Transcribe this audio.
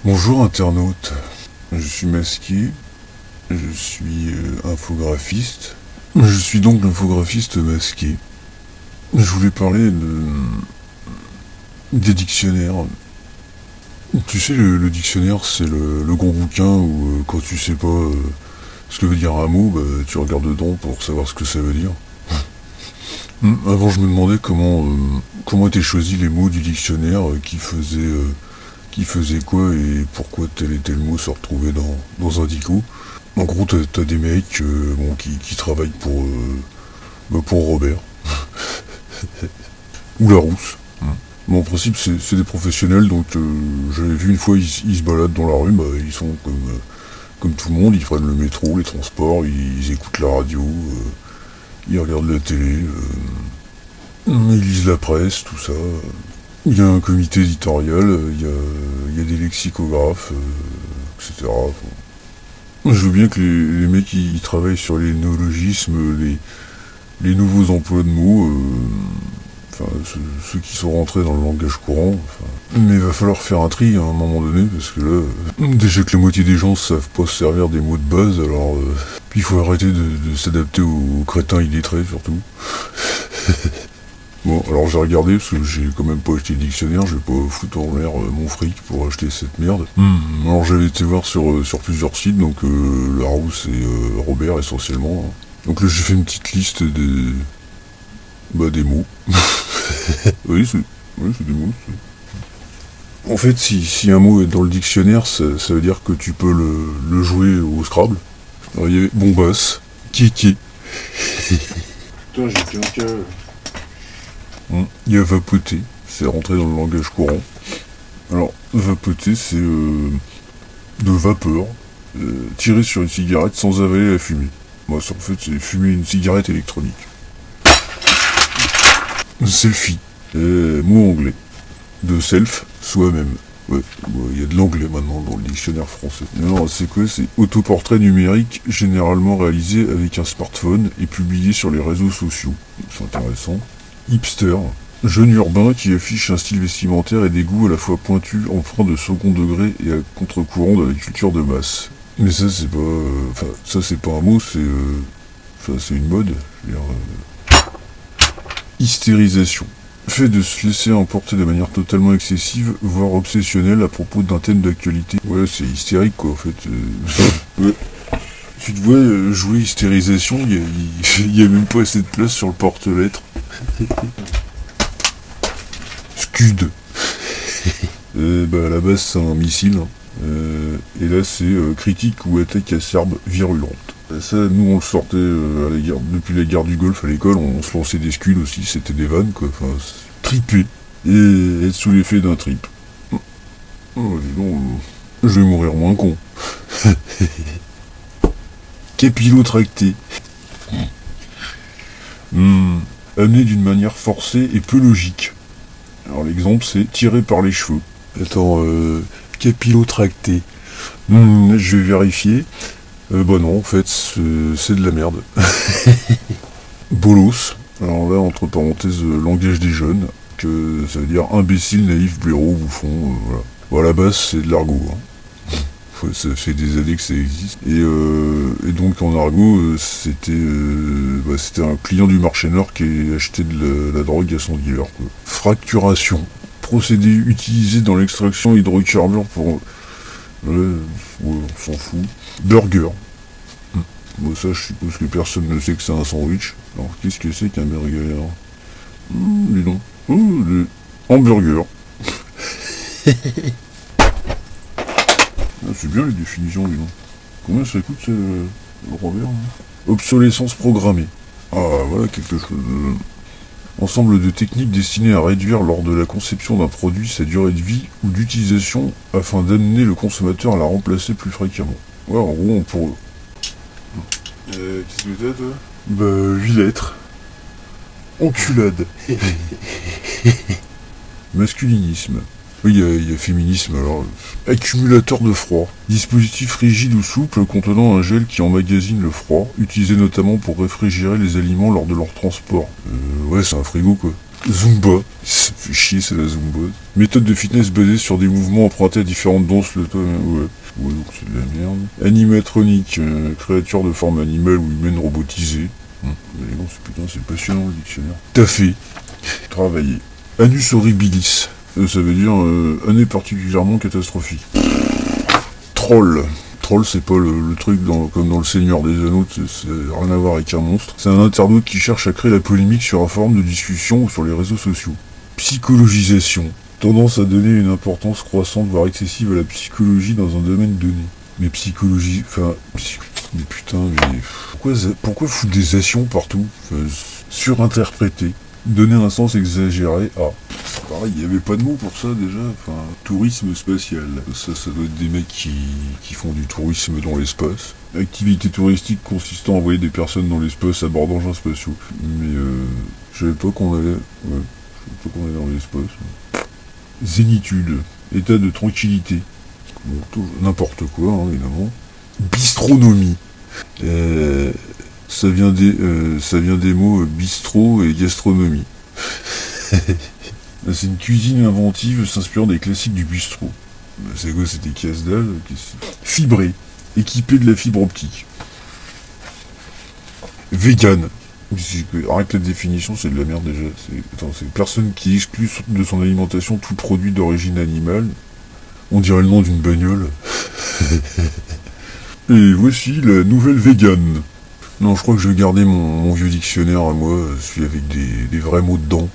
Bonjour internaute, je suis Masqué, je suis infographiste. Je suis donc l'infographiste masqué. Je voulais parler des dictionnaires. Tu sais, le dictionnaire, c'est le gros bouquin où quand tu sais pas ce que veut dire un mot, bah, tu regardes dedans pour savoir ce que ça veut dire. Avant, je me demandais comment étaient choisis les mots du dictionnaire qui faisaient quoi et pourquoi tel et tel mot se retrouvait dans un dico. En gros, t'as des mecs qui travaillent pour Robert. Ou Larousse. Bon, en principe, c'est des professionnels, donc j'avais vu une fois, ils se baladent dans la rue, bah, ils sont comme tout le monde, ils prennent le métro, les transports, ils écoutent la radio, ils regardent la télé, ils lisent la presse, tout ça. Il y a un comité éditorial, il y a des lexicographes, etc. Je veux bien que les mecs ils travaillent sur les néologismes, les nouveaux emplois de mots, enfin ceux qui sont rentrés dans le langage courant. Mais il va falloir faire un tri à un moment donné, parce que là, déjà que la moitié des gens savent pas se servir des mots de base, alors puis il faut arrêter de s'adapter aux crétins illettrés surtout. Bon, alors j'ai regardé, parce que j'ai quand même pas acheté le dictionnaire, je vais pas foutre en l'air mon fric pour acheter cette merde. Alors j'avais été voir sur plusieurs sites, donc Larousse et Robert essentiellement. Hein. Donc là j'ai fait une petite liste des mots. Oui, c'est des mots. En fait, si un mot est dans le dictionnaire, ça veut dire que tu peux le jouer au Scrabble. Alors il y avait bombasse, kiki. Putain, j'ai qu'un cas. Il y a vapoter, c'est rentré dans le langage courant. Alors, vapoter, c'est de vapeur, tirer sur une cigarette sans avaler la fumée. Moi, ça, en fait, c'est fumer une cigarette électronique. Selfie, mot anglais. De self, soi-même. Ouais, il y a de l'anglais maintenant dans le dictionnaire français. Alors, c'est quoi? C'est autoportrait numérique, généralement réalisé avec un smartphone et publié sur les réseaux sociaux. C'est intéressant. Hipster, jeune urbain qui affiche un style vestimentaire et des goûts à la fois pointus, empreints de second degré et à contre-courant de la culture de masse. Mais ça c'est pas... ça c'est pas un mot, c'est une mode. Je veux dire, hystérisation. Fait de se laisser emporter de manière totalement excessive, voire obsessionnelle à propos d'un thème d'actualité. Ouais, c'est hystérique quoi en fait. Ouais. Tu te vois jouer hystérisation, il y a même pas assez de place sur le porte-lettres. Scud. À la base c'est un missile. Hein. Et là c'est critique ou attaque acerbe virulente. Ça, nous on le sortait depuis la guerre du Golfe à l'école, on se lançait des scuds aussi, c'était des vannes quoi. Enfin, triper. Et être sous l'effet d'un trip. Oh, dis donc, je vais mourir moins con. Capillotracté. Amené d'une manière forcée et peu logique. Alors l'exemple c'est tiré par les cheveux. Attends, capillotracté. Je vais vérifier. Non, en fait, c'est de la merde. Bolos. Alors là, entre parenthèses, langage des jeunes, que ça veut dire imbécile, naïf, blaireau, bouffon, voilà. Bon, à la base, c'est de l'argot, hein. Ça fait des années que ça existe. Et donc en argot, c'était un client du marché nord qui achetait de la drogue à son dealer. Quoi. Fracturation. Procédé utilisé dans l'extraction hydrocarbures pour... on s'en fout. Burger. Bon ça je suppose que personne ne sait que c'est un sandwich. Alors qu'est-ce que c'est qu'un burger? Dis donc. Le hamburger. Ah, c'est bien les définitions, dis donc. Combien ça coûte, le Robert hein. Obsolescence programmée. Ah, voilà quelque chose. Ensemble de techniques destinées à réduire lors de la conception d'un produit sa durée de vie ou d'utilisation afin d'amener le consommateur à la remplacer plus fréquemment. Ouais, en gros, on pourrait... Qu'est-ce que t'as, toi? 8 lettres. Enculade. Masculinisme. Oui, il y a féminisme, alors... Accumulateur de froid. Dispositif rigide ou souple contenant un gel qui emmagasine le froid, utilisé notamment pour réfrigérer les aliments lors de leur transport. Ouais, c'est un frigo, quoi. Zumba. Ça fait chier, c'est la Zumba. Méthode de fitness basée sur des mouvements empruntés à différentes danses, ouais. Ouais, donc c'est de la merde. Animatronique, créature de forme animale ou humaine robotisée. Mais non, c'est passionnant le dictionnaire. Taffé. Travailler. Anus horribilis. Ça veut dire année particulièrement catastrophique. Troll. Troll, c'est pas le truc comme dans le Seigneur des Anneaux, c'est rien à voir avec un monstre. C'est un internaute qui cherche à créer la polémique sur un forum de discussion ou sur les réseaux sociaux. Psychologisation. Tendance à donner une importance croissante, voire excessive à la psychologie dans un domaine donné. Mais psychologie, mais putain, mais pourquoi foutre des actions partout, surinterpréter, donner un sens exagéré à... C'est pareil, il n'y avait pas de mots pour ça déjà, tourisme spatial. Ça doit être des mecs qui font du tourisme dans l'espace. Activité touristique consistant à envoyer des personnes dans l'espace à bord d'engins spatiaux. Mais je savais pas qu'on allait... Ouais, je savais pas qu'on allait dans l'espace. Zénitude, état de tranquillité. Bon, n'importe quoi, hein, évidemment. Bistronomie. Ça vient des mots bistrot et gastronomie. C'est une cuisine inventive s'inspirant des classiques du bistrot. C'est quoi, c'était casse-dalle? Fibré, équipé de la fibre optique. Vegan. Rien que la définition, c'est de la merde déjà. C'est une personne qui exclut de son alimentation tout produit d'origine animale. On dirait le nom d'une bagnole. Et voici la nouvelle vegan. Non, je crois que je vais garder mon vieux dictionnaire à moi, celui avec des vrais mots dedans.